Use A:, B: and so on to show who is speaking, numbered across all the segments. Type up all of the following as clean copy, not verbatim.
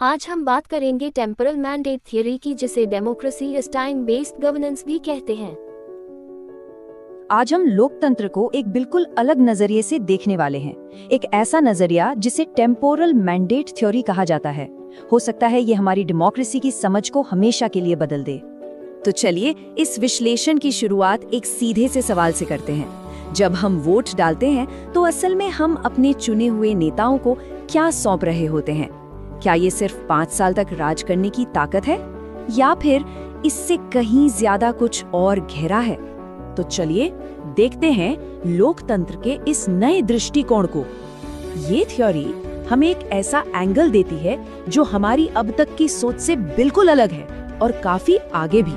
A: आज हम बात करेंगे टेम्परल मैंडेट थ्योरी की, जिसे democracy is time based governance भी कहते हैं।
B: आज हम लोकतंत्र को एक बिल्कुल अलग नजरिए से देखने वाले हैं। एक ऐसा नजरिया जिसे टेम्पोरल मैंडेट थ्योरी कहा जाता है। हो सकता है ये हमारी डेमोक्रेसी की समझ को हमेशा के लिए बदल दे। तो चलिए इस विश्लेषण की शुरुआत एक सीधे से सवाल से करते हैं। जब हम वोट डालते हैं तो असल में हम अपने चुने हुए नेताओं को क्या सौंप रहे होते हैं? क्या ये सिर्फ 5 साल तक राज करने की ताकत है या फिर इससे कहीं ज्यादा कुछ और गहरा है? तो चलिए देखते हैं लोकतंत्र के इस नए दृष्टिकोण को। ये थ्योरी हमें एक ऐसा एंगल देती है जो हमारी अब तक की सोच से बिल्कुल अलग है और काफी आगे भी।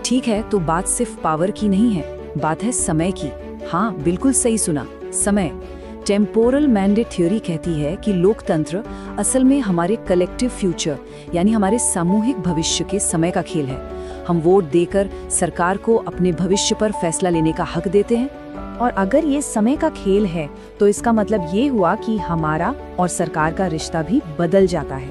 B: ठीक है, तो बात सिर्फ पावर की नहीं है, बात है समय की। हाँ, बिल्कुल सही सुना, समय। टेम्पोरल मैंडेट थ्योरी कहती है कि लोकतंत्र असल में हमारे कलेक्टिव फ्यूचर यानी हमारे सामूहिक भविष्य के समय का खेल है। हम वोट देकर सरकार को अपने भविष्य पर फैसला लेने का हक देते हैं। और अगर ये समय का खेल है तो इसका मतलब ये हुआ कि हमारा और सरकार का रिश्ता भी बदल जाता है।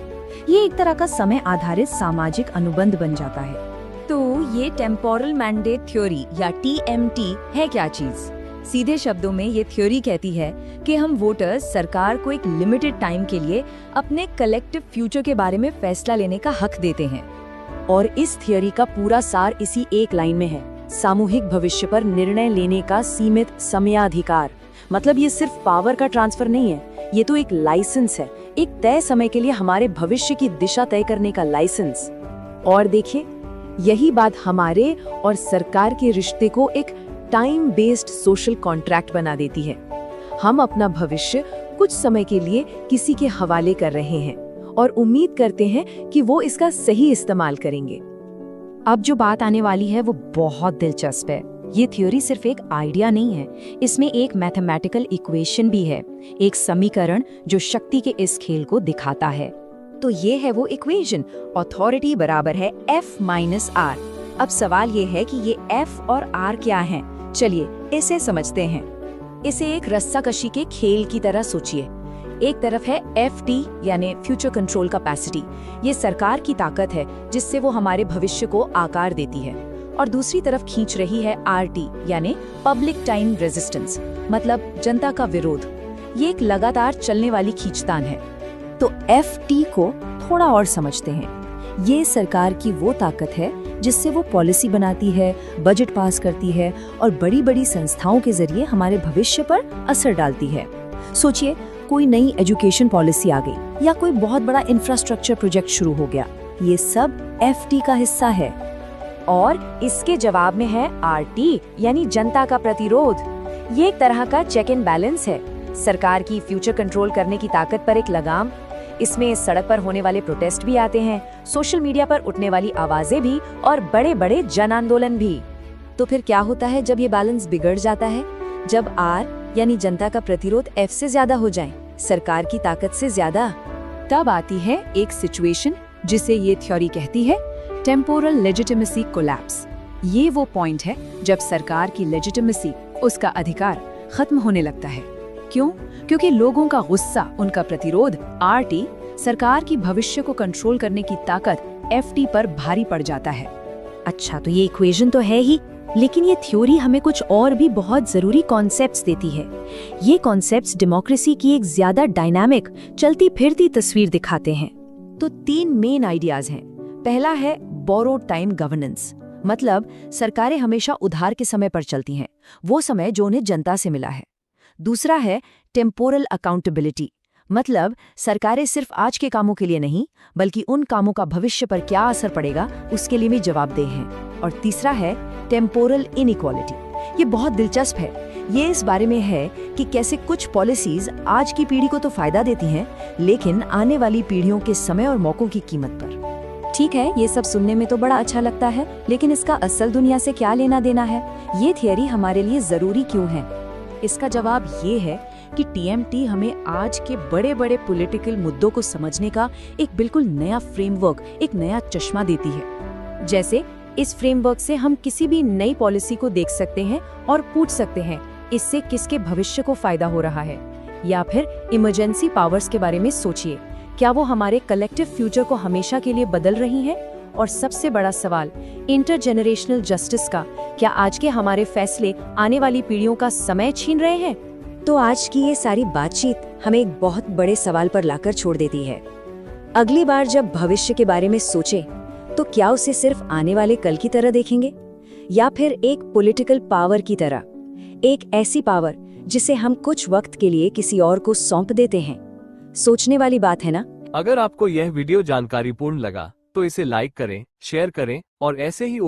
B: ये एक तरह का समय आधारित सामाजिक अनुबंध बन जाता है। तो ये टेम्पोरल मैंडेट थ्योरी या TMT है क्या चीज? सीधे शब्दों में ये थ्योरी कहती है कि हम वोटर्स सरकार को एक लिमिटेड टाइम के लिए अपने कलेक्टिव फ्यूचर के बारे में फैसला लेने का हक देते हैं। और इस थ्योरी का पूरा सार इसी एक लाइन में है, सामूहिक भविष्य पर निर्णय लेने का सीमित समयाधिकार। मतलब ये सिर्फ पावर का ट्रांसफर नहीं है, ये तो एक लाइसेंस है, एक तय समय के लिए हमारे भविष्य की दिशा तय करने का लाइसेंस। और देखिए, यही बात हमारे और सरकार के रिश्ते को एक टाइम बेस्ड सोशल कॉन्ट्रैक्ट बना देती है। हम अपना भविष्य कुछ समय के लिए किसी के हवाले कर रहे हैं और उम्मीद करते हैं कि वो इसका सही इस्तेमाल करेंगे। अब जो बात आने वाली है वो बहुत दिलचस्प है। ये थ्योरी सिर्फ एक आइडिया नहीं है, इसमें एक मैथमेटिकल इक्वेशन भी है, एक समीकरण जो शक्ति के इस खेल को दिखाता है। तो ये है वो इक्वेशन, अथॉरिटी बराबर है F-R। अब सवाल ये है कि ये F और R क्या है? चलिए इसे समझते हैं। इसे एक रस्साकशी के खेल की तरह सोचिए। एक तरफ है FT यानी फ्यूचर कंट्रोल कैपेसिटी, ये सरकार की ताकत है जिससे वो हमारे भविष्य को आकार देती है। और दूसरी तरफ खींच रही है RT यानी पब्लिक टाइम रेजिस्टेंस, मतलब जनता का विरोध। ये एक लगातार चलने वाली खींचतान है। तो FT को थोड़ा और समझते हैं। ये सरकार की वो ताकत है जिससे वो पॉलिसी बनाती है, बजट पास करती है और बड़ी बड़ी संस्थाओं के जरिए हमारे भविष्य पर असर डालती है। सोचिए, कोई नई एजुकेशन पॉलिसी आ गई या कोई बहुत बड़ा इंफ्रास्ट्रक्चर प्रोजेक्ट शुरू हो गया, ये सब FT का हिस्सा है। और इसके जवाब में है RT यानी जनता का प्रतिरोध। ये एक तरह का चेक एंड बैलेंस है, सरकार की फ्यूचर कंट्रोल करने की ताकत पर एक लगाम। इसमें सड़क पर होने वाले प्रोटेस्ट भी आते हैं, सोशल मीडिया पर उठने वाली आवाजें भी और बड़े बड़े जन आंदोलन भी। तो फिर क्या होता है जब ये बैलेंस बिगड़ जाता है? जब R यानी जनता का प्रतिरोध F से ज्यादा हो जाए, सरकार की ताकत से ज्यादा, तब आती है एक सिचुएशन जिसे ये थ्योरी कहती है टेम्पोरल लेजिटिमेसी कोलैप्स। ये वो पॉइंट है जब सरकार की लेजिटिमेसी, उसका अधिकार खत्म होने लगता है। क्यों? क्योंकि लोगों का गुस्सा, उनका प्रतिरोध RT, सरकार की भविष्य को कंट्रोल करने की ताकत FT पर भारी पड़ जाता है। अच्छा, तो ये इक्वेशन तो है ही, लेकिन ये थ्योरी हमें कुछ और भी बहुत जरूरी कॉन्सेप्ट्स देती है। ये कॉन्सेप्ट्स डेमोक्रेसी की एक ज्यादा डायनामिक, चलती फिरती तस्वीर दिखाते हैं। तो 3 मेन आइडियाज हैं। पहला है बोरोड टाइम गवर्नेंस, मतलब सरकारें हमेशा उधार के समय पर चलती हैं, वो समय जो उन्हें जनता से मिला है। दूसरा है टेम्पोरल अकाउंटेबिलिटी, मतलब सरकारें सिर्फ आज के कामों के लिए नहीं बल्कि उन कामों का भविष्य पर क्या असर पड़ेगा उसके लिए भी जवाबदेह हैं। और तीसरा है टेम्पोरल इनइक्वालिटी। ये बहुत दिलचस्प है। ये इस बारे में है कि कैसे कुछ पॉलिसीज आज की पीढ़ी को तो फायदा देती हैं, लेकिन आने वाली पीढ़ियों के समय और मौकों की कीमत पर। ठीक है, ये सब सुनने में तो बड़ा अच्छा लगता है, लेकिन इसका असल दुनिया से क्या लेना देना है? ये थियरी हमारे लिए जरूरी क्यों है? इसका जवाब ये है कि TMT हमें आज के बड़े बड़े पॉलिटिकल मुद्दों को समझने का एक बिल्कुल नया फ्रेमवर्क, एक नया चश्मा देती है। जैसे इस फ्रेमवर्क से हम किसी भी नई पॉलिसी को देख सकते हैं और पूछ सकते हैं इससे किसके भविष्य को फायदा हो रहा है। या फिर इमरजेंसी पावर्स के बारे में सोचिए, क्या वो हमारे कलेक्टिव फ्यूचर को हमेशा के लिए बदल रही हैं? और सबसे बड़ा सवाल, इंटरजेनरेशनल जस्टिस का, क्या आज के हमारे फैसले आने वाली पीढ़ियों का समय छीन रहे हैं?
C: तो आज की ये सारी बातचीत हमें एक बहुत बड़े सवाल पर लाकर छोड़ देती है। अगली बार जब भविष्य के बारे में सोचें, तो क्या उसे सिर्फ आने वाले कल की तरह देखेंगे, या फिर एक पॉलिटिकल पावर की तरह, एक ऐसी पावर जिसे हम कुछ वक्त के लिए किसी और को सौंप देते हैं? सोचने वाली बात है ना?
D: अगर आपको यह वीडियो जानकारीपूर्ण लगा तो इसे लाइक करें, शेयर करें और ऐसे ही